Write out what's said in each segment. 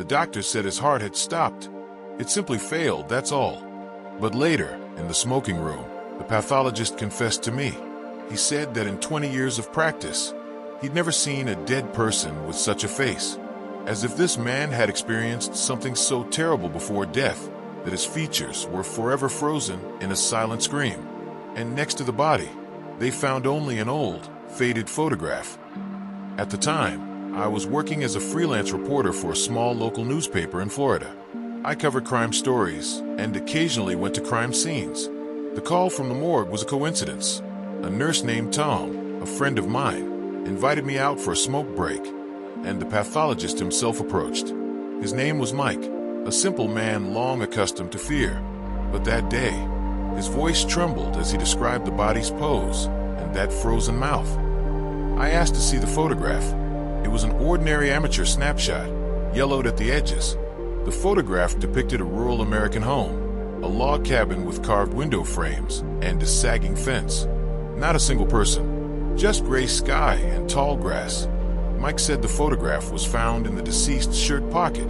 The doctor said his heart had stopped. It simply failed, that's all. But later, in the smoking room, the pathologist confessed to me. He said that in 20 years of practice, he'd never seen a dead person with such a face. As if this man had experienced something so terrible before death that his features were forever frozen in a silent scream. And next to the body, they found only an old, faded photograph. At the time, I was working as a freelance reporter for a small local newspaper in Florida. I covered crime stories and occasionally went to crime scenes. The call from the morgue was a coincidence. A nurse named Tom, a friend of mine, invited me out for a smoke break, and the pathologist himself approached. His name was Mike, a simple man long accustomed to fear. But that day, his voice trembled as he described the body's pose and that frozen mouth. I asked to see the photograph. It was an ordinary amateur snapshot, yellowed at the edges. The photograph depicted a rural American home, a log cabin with carved window frames and a sagging fence. Not a single person, just gray sky and tall grass. Mike said the photograph was found in the deceased's shirt pocket.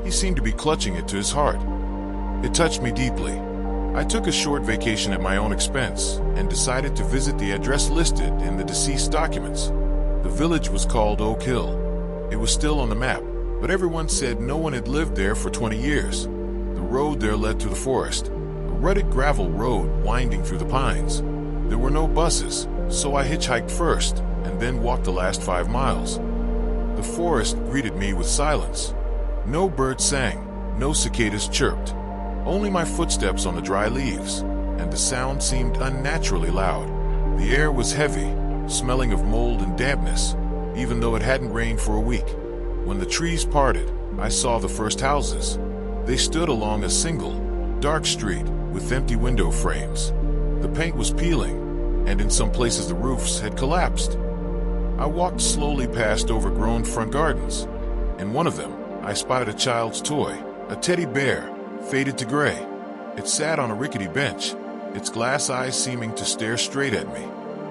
He seemed to be clutching it to his heart. It touched me deeply. I took a short vacation at my own expense and decided to visit the address listed in the deceased documents. The village was called Oak Hill. It was still on the map, but everyone said no one had lived there for 20 years. The road there led through the forest, a rutted gravel road winding through the pines. There were no buses, so I hitchhiked first and then walked the last 5 miles. The forest greeted me with silence. No birds sang, no cicadas chirped. Only my footsteps on the dry leaves, and the sound seemed unnaturally loud. The air was heavy, smelling of mold and dampness, even though it hadn't rained for a week. When the trees parted, I saw the first houses. They stood along a single, dark street with empty window frames. The paint was peeling, and in some places the roofs had collapsed. I walked slowly past overgrown front gardens. In one of them, I spotted a child's toy, a teddy bear, faded to gray. It sat on a rickety bench, its glass eyes seeming to stare straight at me.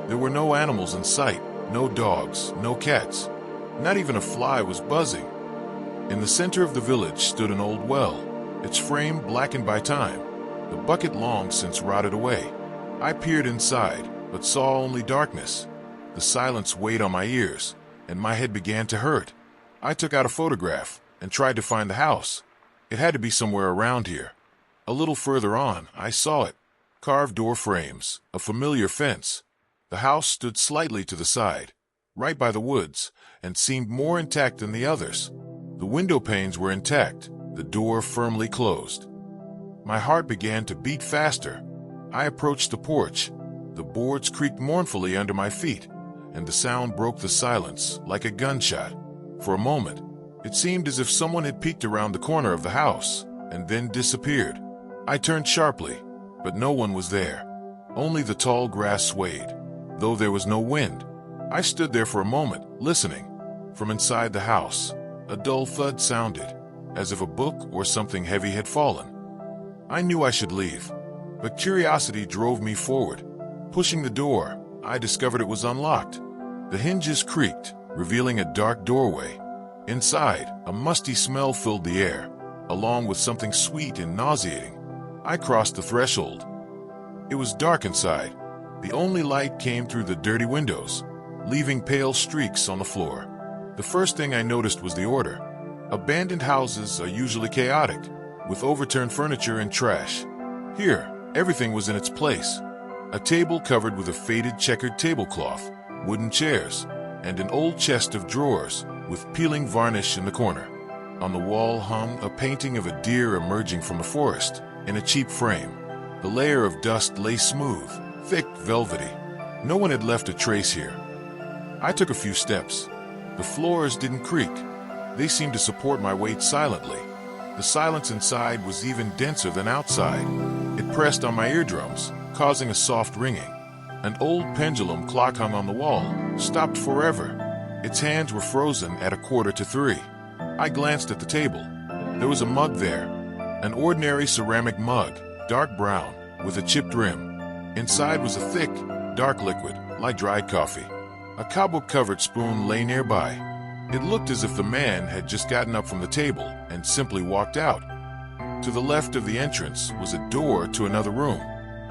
There were no animals in sight, no dogs, no cats. Not even a fly was buzzing. In the center of the village stood an old well, its frame blackened by time, the bucket long since rotted away. I peered inside, but saw only darkness. The silence weighed on my ears, and my head began to hurt. I took out a photograph and tried to find the house. It had to be somewhere around here. A little further on, I saw it. Carved door frames, a familiar fence. The house stood slightly to the side, right by the woods, and seemed more intact than the others. The window panes were intact, the door firmly closed. My heart began to beat faster. I approached the porch. The boards creaked mournfully under my feet, and the sound broke the silence like a gunshot. For a moment, it seemed as if someone had peeked around the corner of the house and then disappeared. I turned sharply, but no one was there. Only the tall grass swayed, though there was no wind. I stood there for a moment, listening. From inside the house, a dull thud sounded, as if a book or something heavy had fallen. I knew I should leave, but curiosity drove me forward. Pushing the door, I discovered it was unlocked. The hinges creaked, revealing a dark doorway. Inside, a musty smell filled the air, along with something sweet and nauseating. I crossed the threshold. It was dark inside. The only light came through the dirty windows, leaving pale streaks on the floor. The first thing I noticed was the order. Abandoned houses are usually chaotic, with overturned furniture and trash. Here, everything was in its place. A table covered with a faded checkered tablecloth, wooden chairs, and an old chest of drawers with peeling varnish in the corner. On the wall hung a painting of a deer emerging from the forest in a cheap frame. The layer of dust lay smooth, thick, velvety. No one had left a trace here. I took a few steps. The floors didn't creak. They seemed to support my weight silently. The silence inside was even denser than outside. It pressed on my eardrums, causing a soft ringing. An old pendulum clock hung on the wall, stopped forever. Its hands were frozen at 2:45. I glanced at the table. There was a mug there, an ordinary ceramic mug, dark brown, with a chipped rim. Inside was a thick, dark liquid, like dried coffee. A cobweb-covered spoon lay nearby. It looked as if the man had just gotten up from the table and simply walked out. To the left of the entrance was a door to another room.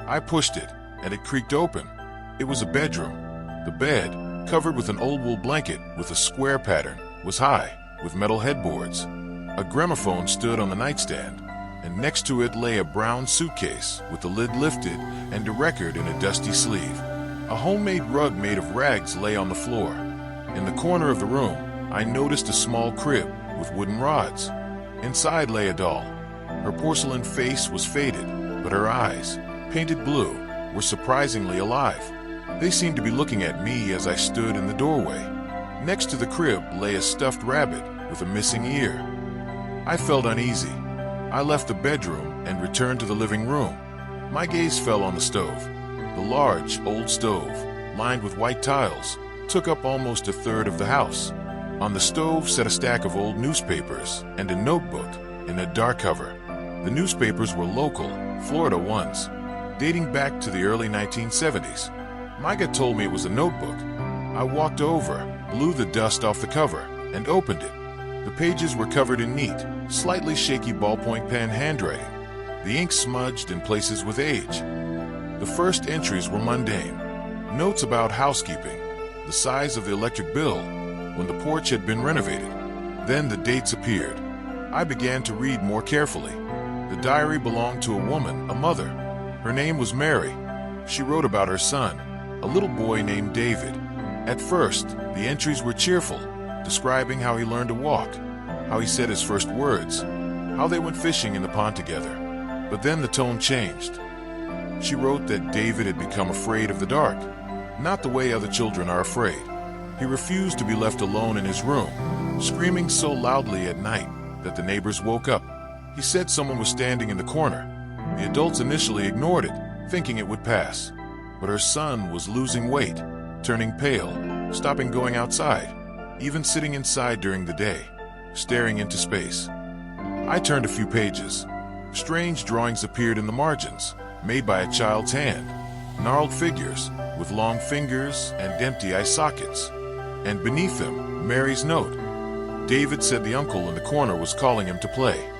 I pushed it, and it creaked open. It was a bedroom. The bed, covered with an old wool blanket with a square pattern, was high, with metal headboards. A gramophone stood on the nightstand, and next to it lay a brown suitcase with the lid lifted and a record in a dusty sleeve. A homemade rug made of rags lay on the floor. In the corner of the room, I noticed a small crib with wooden rods. Inside lay a doll. Her porcelain face was faded, but her eyes, painted blue, were surprisingly alive. They seemed to be looking at me as I stood in the doorway. Next to the crib lay a stuffed rabbit with a missing ear. I felt uneasy. I left the bedroom and returned to the living room. My gaze fell on the stove. The large, old stove, lined with white tiles, took up almost a third of the house. On the stove sat a stack of old newspapers and a notebook in a dark cover. The newspapers were local, Florida ones, dating back to the early 1970s. Micah told me it was a notebook. I walked over, blew the dust off the cover, and opened it. The pages were covered in neat, slightly shaky ballpoint pen handwriting. The ink smudged in places with age. The first entries were mundane. Notes about housekeeping, the size of the electric bill, when the porch had been renovated. Then the dates appeared. I began to read more carefully. The diary belonged to a woman, a mother. Her name was Mary. She wrote about her son, a little boy named David. At first, the entries were cheerful, describing how he learned to walk, how he said his first words, how they went fishing in the pond together. But then the tone changed. She wrote that David had become afraid of the dark, not the way other children are afraid. He refused to be left alone in his room, screaming so loudly at night that the neighbors woke up. He said someone was standing in the corner. The adults initially ignored it, thinking it would pass. But her son was losing weight, turning pale, stopping going outside, even sitting inside during the day, staring into space. I turned a few pages. Strange drawings appeared in the margins, made by a child's hand. Gnarled figures, with long fingers and empty eye sockets. And beneath them, Mary's note. David said the uncle in the corner was calling him to play.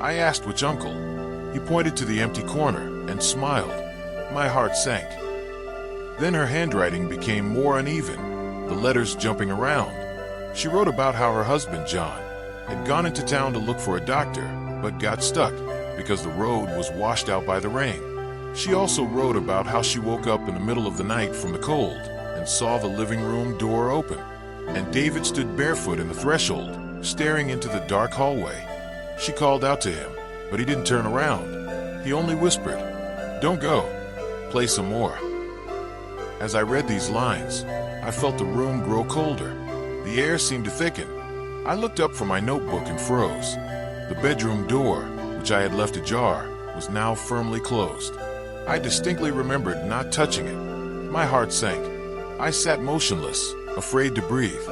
I asked which uncle. He pointed to the empty corner and smiled. My heart sank. Then her handwriting became more uneven, the letters jumping around. She wrote about how her husband, John, had gone into town to look for a doctor, but got stuck because the road was washed out by the rain. She also wrote about how she woke up in the middle of the night from the cold and saw the living room door open, and David stood barefoot in the threshold, staring into the dark hallway. She called out to him, but he didn't turn around. He only whispered, "Don't go. Play some more." As I read these lines, I felt the room grow colder. The air seemed to thicken. I looked up from my notebook and froze. The bedroom door, which I had left ajar, was now firmly closed. I distinctly remembered not touching it. My heart sank. I sat motionless, afraid to breathe.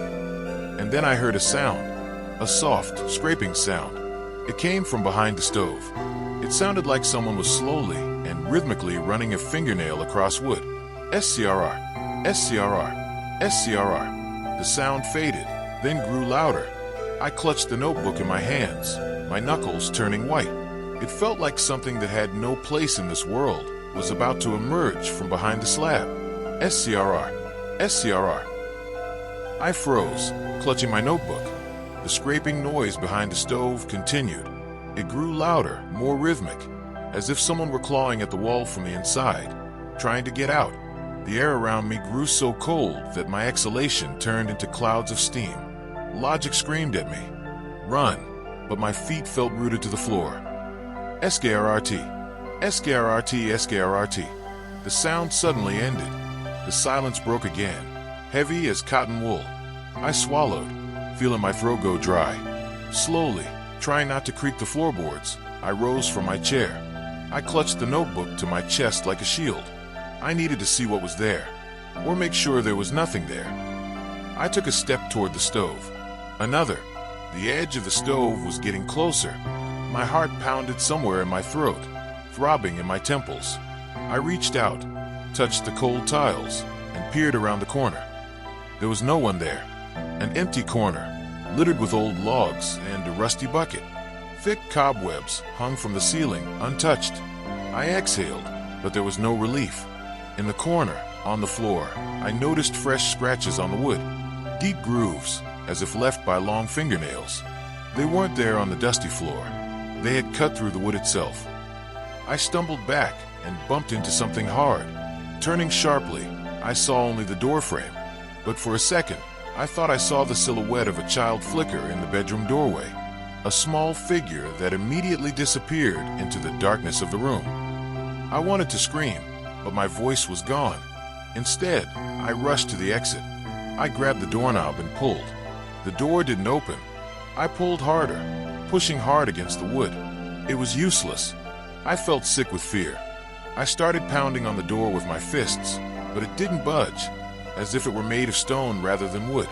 And then I heard a sound, a soft, scraping sound. It came from behind the stove. It sounded like someone was slowly and rhythmically running a fingernail across wood. SCRR, SCRR, SCRR. The sound faded, then grew louder. I clutched the notebook in my hands, my knuckles turning white. It felt like something that had no place in this world was about to emerge from behind the slab. SCRR, SCRR. I froze, clutching my notebook. The scraping noise behind the stove continued. It grew louder, more rhythmic, as if someone were clawing at the wall from the inside, trying to get out. The air around me grew so cold that my exhalation turned into clouds of steam. Logic screamed at me, "Run," but my feet felt rooted to the floor. SKRRT, SKRRT, SKRRT. The sound suddenly ended. The silence broke again, heavy as cotton wool. I swallowed, feeling my throat go dry. Slowly, trying not to creak the floorboards, I rose from my chair. I clutched the notebook to my chest like a shield. I needed to see what was there, or make sure there was nothing there. I took a step toward the stove. Another. The edge of the stove was getting closer. My heart pounded somewhere in my throat, throbbing in my temples. I reached out, touched the cold tiles, and peered around the corner. There was no one there. An empty corner, littered with old logs and a rusty bucket. Thick cobwebs hung from the ceiling, untouched. I exhaled, but there was no relief. In the corner, on the floor, I noticed fresh scratches on the wood, deep grooves, as if left by long fingernails. They weren't there on the dusty floor. They had cut through the wood itself. I stumbled back and bumped into something hard. Turning sharply, I saw only the door frame, but for a second, I thought I saw the silhouette of a child flicker in the bedroom doorway, a small figure that immediately disappeared into the darkness of the room. I wanted to scream, but my voice was gone. Instead, I rushed to the exit. I grabbed the doorknob and pulled. The door didn't open. I pulled harder, pushing hard against the wood. It was useless. I felt sick with fear. I started pounding on the door with my fists, but it didn't budge, as if it were made of stone rather than wood.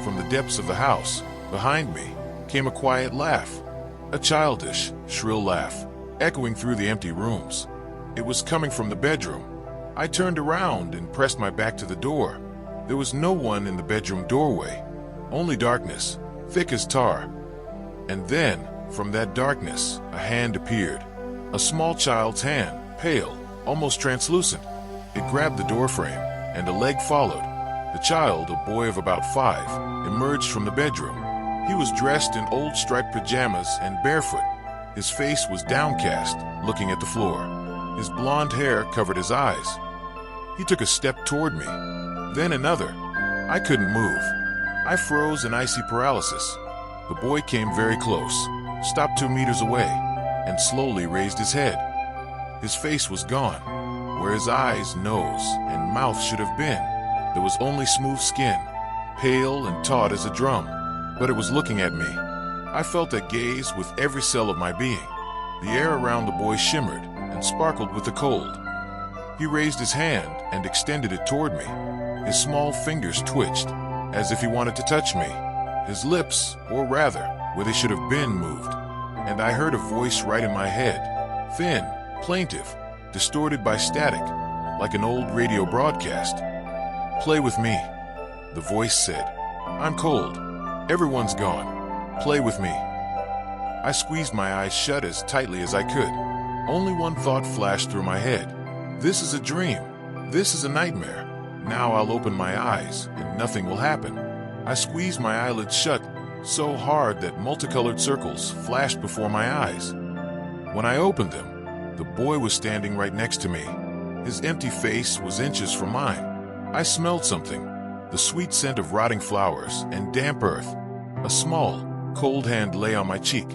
From the depths of the house, behind me, came a quiet laugh, a childish, shrill laugh, echoing through the empty rooms. It was coming from the bedroom. I turned around and pressed my back to the door. There was no one in the bedroom doorway, only darkness, thick as tar. And then, from that darkness, a hand appeared, a small child's hand, pale, almost translucent. It grabbed the doorframe, and a leg followed. The child, a boy of about 5, emerged from the bedroom. He was dressed in old striped pajamas and barefoot. His face was downcast, looking at the floor. His blonde hair covered his eyes. He took a step toward me, then another. I couldn't move. I froze in icy paralysis. The boy came very close, stopped 2 meters away, and slowly raised his head. His face was gone. Where his eyes, nose, and mouth should have been, there was only smooth skin, pale and taut as a drum. But it was looking at me. I felt that gaze with every cell of my being. The air around the boy shimmered and sparkled with the cold. He raised his hand and extended it toward me. His small fingers twitched, as if he wanted to touch me. His lips, or rather, where they should have been, moved. And I heard a voice right in my head, thin, plaintive, distorted by static, like an old radio broadcast. "Play with me," the voice said. "I'm cold. Everyone's gone. Play with me." I squeezed my eyes shut as tightly as I could. Only one thought flashed through my head. This is a dream. This is a nightmare. Now I'll open my eyes and nothing will happen. I squeezed my eyelids shut so hard that multicolored circles flashed before my eyes. When I opened them, the boy was standing right next to me. His empty face was inches from mine. I smelled something, the sweet scent of rotting flowers and damp earth. A small, cold hand lay on my cheek.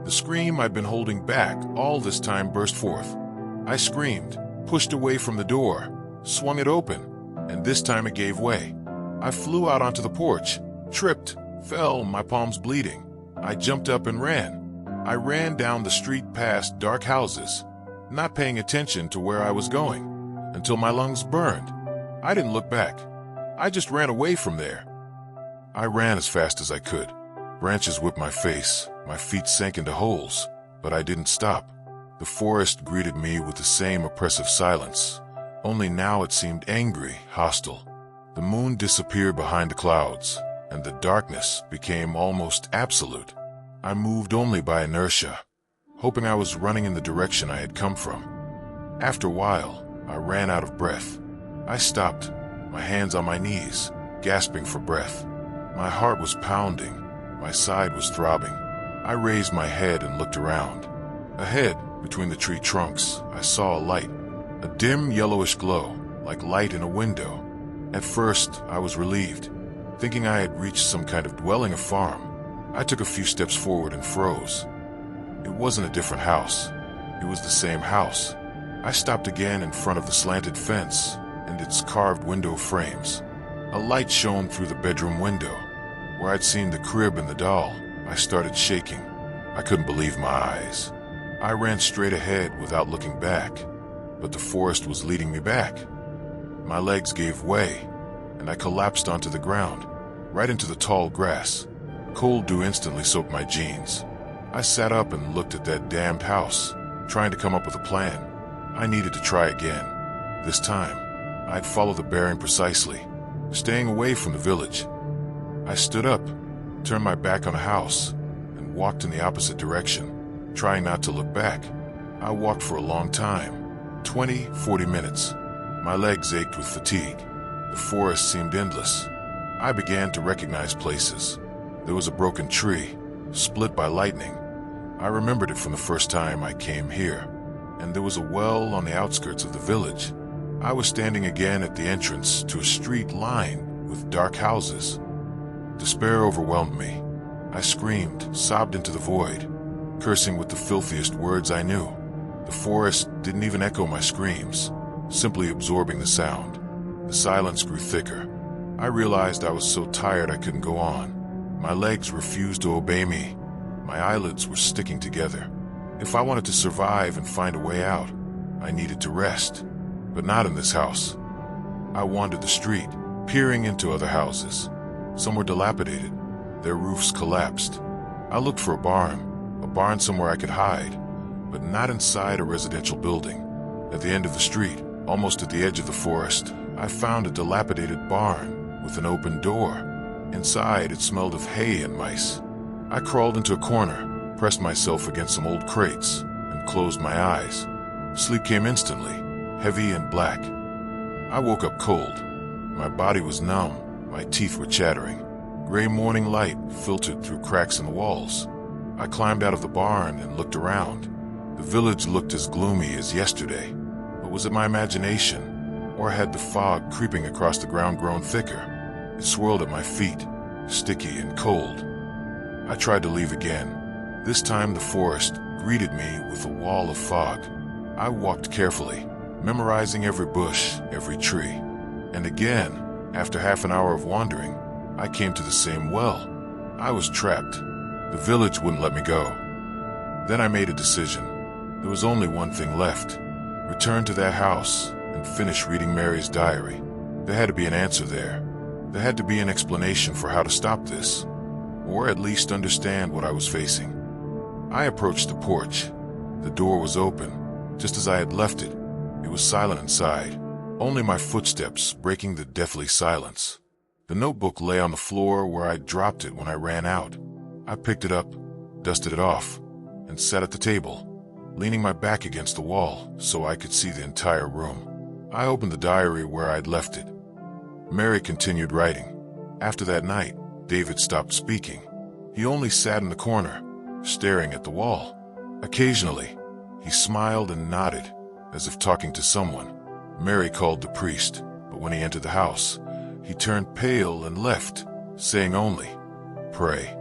The scream I'd been holding back all this time burst forth. I screamed, pushed away from the door, swung it open, and this time it gave way. I flew out onto the porch, tripped, fell, my palms bleeding. I jumped up and ran. I ran down the street past dark houses, not paying attention to where I was going, until my lungs burned. I didn't look back. I just ran away from there. I ran as fast as I could. Branches whipped my face, my feet sank into holes, but I didn't stop. The forest greeted me with the same oppressive silence, only now it seemed angry, hostile. The moon disappeared behind the clouds, and the darkness became almost absolute. I moved only by inertia, hoping I was running in the direction I had come from. After a while, I ran out of breath. I stopped, my hands on my knees, gasping for breath. My heart was pounding, my side was throbbing. I raised my head and looked around. Ahead, between the tree trunks, I saw a light, a dim yellowish glow, like light in a window. At first, I was relieved, thinking I had reached some kind of dwelling or farm. I took a few steps forward and froze. It wasn't a different house. It was the same house. I stopped again in front of the slanted fence and its carved window frames. A light shone through the bedroom window. Where I'd seen the crib and the doll, I started shaking. I couldn't believe my eyes. I ran straight ahead without looking back, but the forest was leading me back. My legs gave way, and I collapsed onto the ground, right into the tall grass. Cold dew instantly soaked my jeans. I sat up and looked at that damned house, trying to come up with a plan. I needed to try again. This time, I'd follow the bearing precisely, staying away from the village. I stood up, turned my back on a house, and walked in the opposite direction, trying not to look back. I walked for a long time, 20, 40 minutes. My legs ached with fatigue. The forest seemed endless. I began to recognize places. There was a broken tree, split by lightning. I remembered it from the first time I came here. And there was a well on the outskirts of the village. I was standing again at the entrance to a street lined with dark houses. Despair overwhelmed me. I screamed, sobbed into the void, cursing with the filthiest words I knew. The forest didn't even echo my screams, simply absorbing the sound. The silence grew thicker. I realized I was so tired I couldn't go on. My legs refused to obey me. My eyelids were sticking together. If I wanted to survive and find a way out, I needed to rest. But not in this house. I wandered the street, peering into other houses. Some were dilapidated. Their roofs collapsed. I looked for a barn somewhere I could hide, but not inside a residential building. At the end of the street, almost at the edge of the forest, I found a dilapidated barn with an open door. Inside, it smelled of hay and mice. I crawled into a corner, pressed myself against some old crates, and closed my eyes. Sleep came instantly, heavy and black. I woke up cold. My body was numb, my teeth were chattering. Gray morning light filtered through cracks in the walls. I climbed out of the barn and looked around. The village looked as gloomy as yesterday. But was it my imagination, or had the fog creeping across the ground grown thicker? It swirled at my feet, sticky and cold. I tried to leave again. This time the forest greeted me with a wall of fog. I walked carefully, memorizing every bush, every tree. And again, after half an hour of wandering, I came to the same well. I was trapped. The village wouldn't let me go. Then I made a decision. There was only one thing left. Return to that house and finish reading Mary's diary. There had to be an answer there. There had to be an explanation for how to stop this, or at least understand what I was facing. I approached the porch. The door was open, just as I had left it. It was silent inside, only my footsteps breaking the deathly silence. The notebook lay on the floor where I dropped it when I ran out. I picked it up, dusted it off, and sat at the table, leaning my back against the wall so I could see the entire room. I opened the diary where I'd left it. Mary continued writing. After that night, David stopped speaking. He only sat in the corner, staring at the wall. Occasionally, he smiled and nodded, as if talking to someone. Mary called the priest, but when he entered the house, he turned pale and left, saying only, "Pray."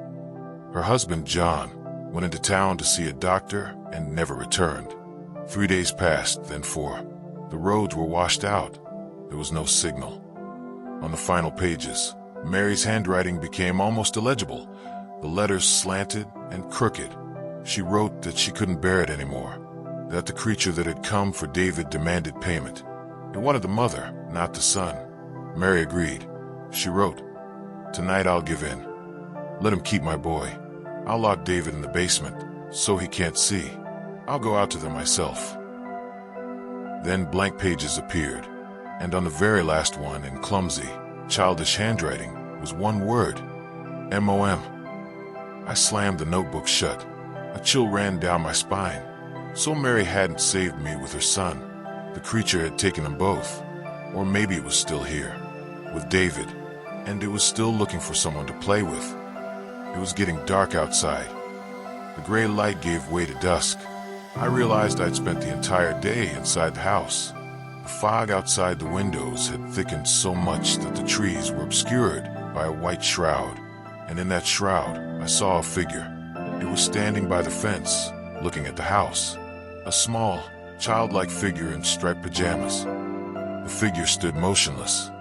Her husband, John, went into town to see a doctor and never returned. 3 days passed, then 4. The roads were washed out. There was no signal. On the final pages, Mary's handwriting became almost illegible. The letters slanted and crooked. She wrote that she couldn't bear it anymore, that the creature that had come for David demanded payment. It wanted the mother, not the son. Mary agreed. She wrote, "Tonight I'll give in. Let him keep my boy. I'll lock David in the basement so he can't see. I'll go out to them myself." Then blank pages appeared, and on the very last one, in clumsy, childish handwriting, was one word: M-O-M. I slammed the notebook shut. A chill ran down my spine. So Mary hadn't saved me with her son. The creature had taken them both. Or maybe it was still here, with David, and it was still looking for someone to play with. It was getting dark outside. The gray light gave way to dusk. I realized I'd spent the entire day inside the house. The fog outside the windows had thickened so much that the trees were obscured by a white shroud, and in that shroud I saw a figure. It was standing by the fence, looking at the house. A small, childlike figure in striped pajamas. The figure stood motionless.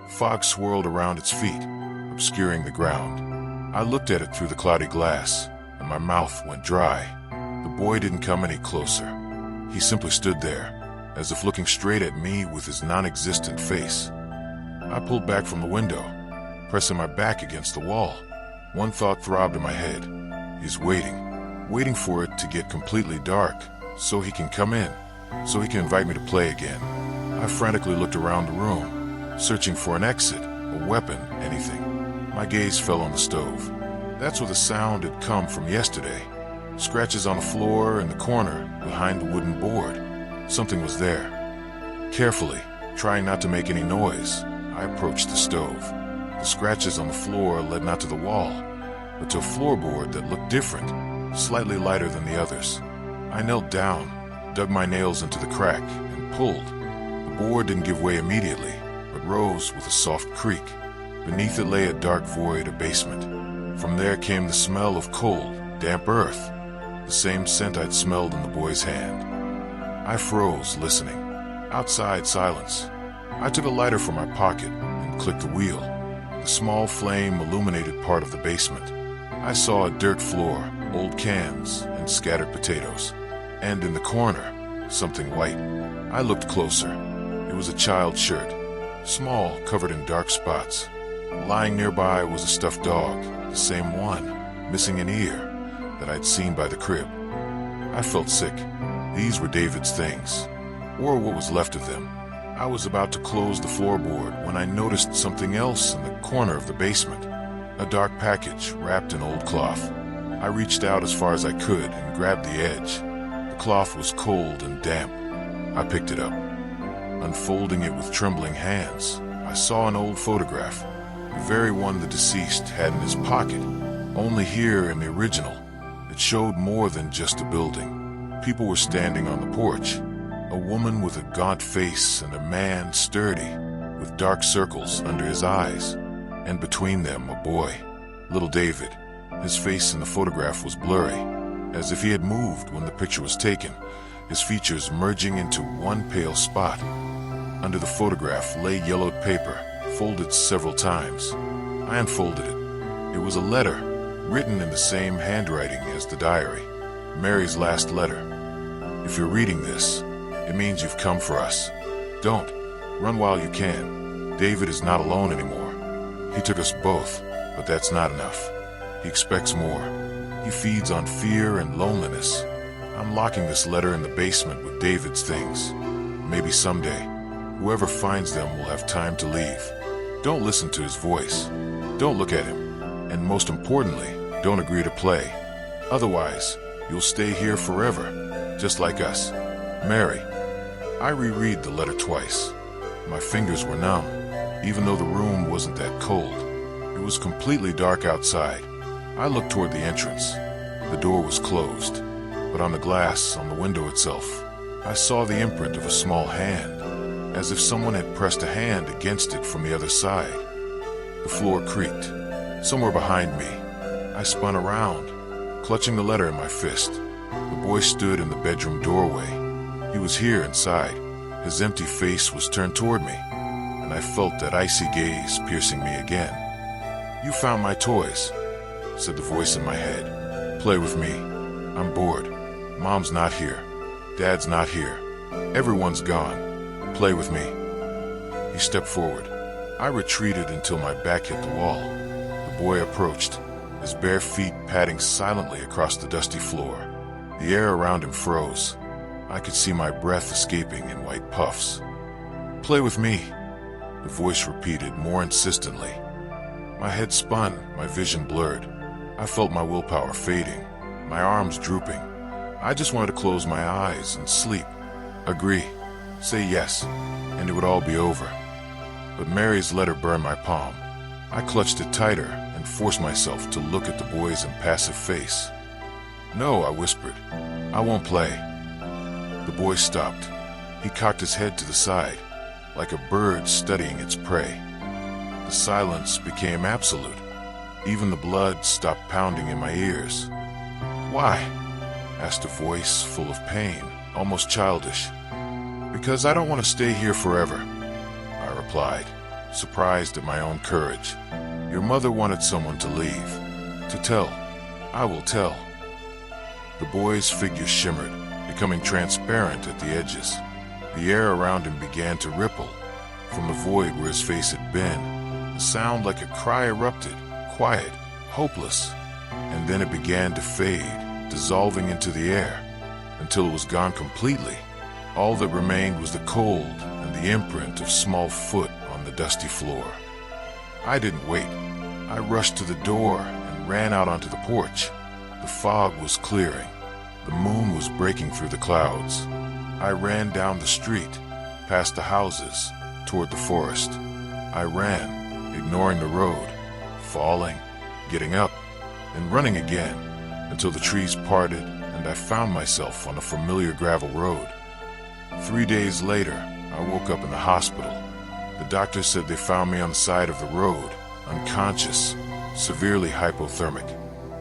Fog swirled around its feet, obscuring the ground. I looked at it through the cloudy glass, and my mouth went dry. The boy didn't come any closer. He simply stood there, as if looking straight at me with his non-existent face. I pulled back from the window, pressing my back against the wall. One thought throbbed in my head. He's waiting for it to get completely dark, so he can come in, so he can invite me to play again. I frantically looked around the room, searching for an exit, a weapon, anything. My gaze fell on the stove. That's where the sound had come from yesterday. Scratches on the floor in the corner behind the wooden board. Something was there. Carefully, trying not to make any noise, I approached the stove. The scratches on the floor led not to the wall, but to a floorboard that looked different, slightly lighter than the others. I knelt down, dug my nails into the crack, and pulled. The board didn't give way immediately, but rose with a soft creak. Beneath it lay a dark void, a basement. From there came the smell of cold, damp earth, the same scent I'd smelled in the boy's hand. I froze, listening. Outside, silence. I took a lighter from my pocket and clicked the wheel. The small flame illuminated part of the basement. I saw a dirt floor, old cans, and scattered potatoes. And in the corner, something white. I looked closer. It was a child's shirt, small, covered in dark spots. Lying nearby was a stuffed dog, the same one, missing an ear, that I'd seen by the crib. I felt sick. These were David's things, or what was left of them. I was about to close the floorboard when I noticed something else in the corner of the basement. A dark package wrapped in old cloth. I reached out as far as I could and grabbed the edge. The cloth was cold and damp. I picked it up. Unfolding it with trembling hands, I saw an old photograph, the very one the deceased had in his pocket. Only here in the original, it showed more than just a building. People were standing on the porch. A woman with a gaunt face and a man sturdy, with dark circles under his eyes. And between them, a boy, little David. His face in the photograph was blurry, as if he had moved when the picture was taken, his features merging into one pale spot. Under the photograph lay yellowed paper, folded several times. I unfolded it. It was a letter, written in the same handwriting as the diary. Mary's last letter. If you're reading this, it means you've come for us. Don't. Run while you can. David is not alone anymore. He took us both, but that's not enough. He expects more. He feeds on fear and loneliness. I'm locking this letter in the basement with David's things. Maybe someday, whoever finds them will have time to leave. Don't listen to his voice. Don't look at him. And most importantly, don't agree to play. Otherwise, you'll stay here forever, just like us. Mary. I reread the letter twice. My fingers were numb, even though the room wasn't that cold. It was completely dark outside. I looked toward the entrance. The door was closed, but on the glass on the window itself, I saw the imprint of a small hand, as if someone had pressed a hand against it from the other side. The floor creaked. Somewhere behind me, I spun around, clutching the letter in my fist. The boy stood in the bedroom doorway. He was here inside. His empty face was turned toward me, and I felt that icy gaze piercing me again. "You found my toys," said the voice in my head. "Play with me. I'm bored. Mom's not here. Dad's not here. Everyone's gone. Play with me." He stepped forward. I retreated until my back hit the wall. The boy approached, his bare feet padding silently across the dusty floor. The air around him froze. I could see my breath escaping in white puffs. "Play with me," the voice repeated more insistently. My head spun, my vision blurred. I felt my willpower fading, my arms drooping. I just wanted to close my eyes and sleep. Agree, say yes, and it would all be over. But Mary's letter burned my palm. I clutched it tighter and forced myself to look at the boy's impassive face. "No," I whispered. "I won't play." The boy stopped. He cocked his head to the side, like a bird studying its prey. The silence became absolute. Even the blood stopped pounding in my ears. "Why?" asked a voice full of pain, almost childish. "Because I don't want to stay here forever," I replied, surprised at my own courage. "Your mother wanted someone to leave. To tell. I will tell." The boy's figure shimmered, becoming transparent at the edges. The air around him began to ripple. From the void where his face had been, a sound like a cry erupted, quiet, hopeless. And then it began to fade, dissolving into the air, until it was gone completely. All that remained was the cold and the imprint of small foot on the dusty floor. I didn't wait. I rushed to the door and ran out onto the porch. The fog was clearing. The moon was breaking through the clouds. I ran down the street, past the houses, toward the forest. I ran, ignoring the road, falling, getting up, and running again, until the trees parted and I found myself on a familiar gravel road. 3 days later, I woke up in the hospital. The doctor said they found me on the side of the road, unconscious, severely hypothermic.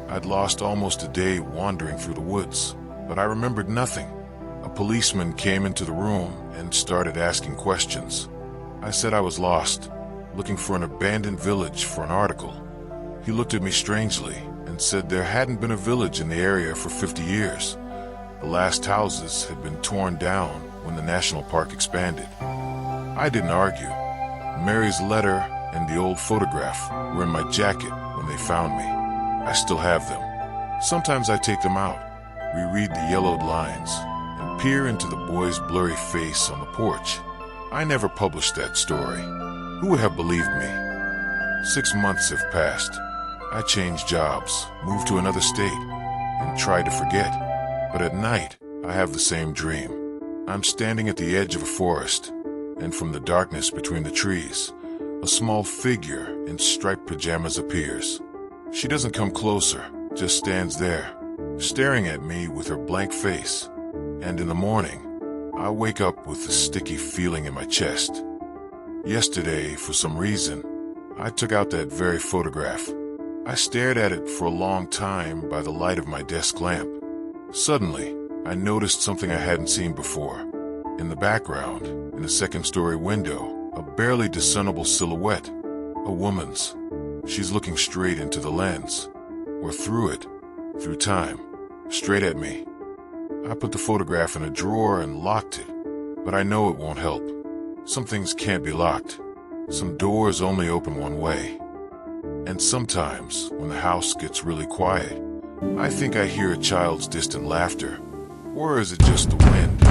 I'd lost almost a day wandering through the woods, but I remembered nothing. A policeman came into the room and started asking questions. I said I was lost, looking for an abandoned village for an article. He looked at me strangely and said there hadn't been a village in the area for 50 years. The last houses had been torn down when the national park expanded. I didn't argue. Mary's letter and the old photograph were in my jacket when they found me. I still have them. Sometimes I take them out, reread the yellowed lines, and peer into the boy's blurry face on the porch. I never published that story. Who would have believed me? 6 months have passed. I changed jobs, moved to another state, and tried to forget. But at night, I have the same dream. I'm standing at the edge of a forest, and from the darkness between the trees, a small figure in striped pajamas appears. She doesn't come closer, just stands there, staring at me with her blank face. And in the morning, I wake up with a sticky feeling in my chest. Yesterday, for some reason, I took out that very photograph. I stared at it for a long time by the light of my desk lamp. Suddenly, I noticed something I hadn't seen before. In the background, in a second-story window, a barely discernible silhouette. A woman's. She's looking straight into the lens. Or through it. Through time. Straight at me. I put the photograph in a drawer and locked it. But I know it won't help. Some things can't be locked. Some doors only open one way. And sometimes, when the house gets really quiet, I think I hear a child's distant laughter. Or is it just the wind?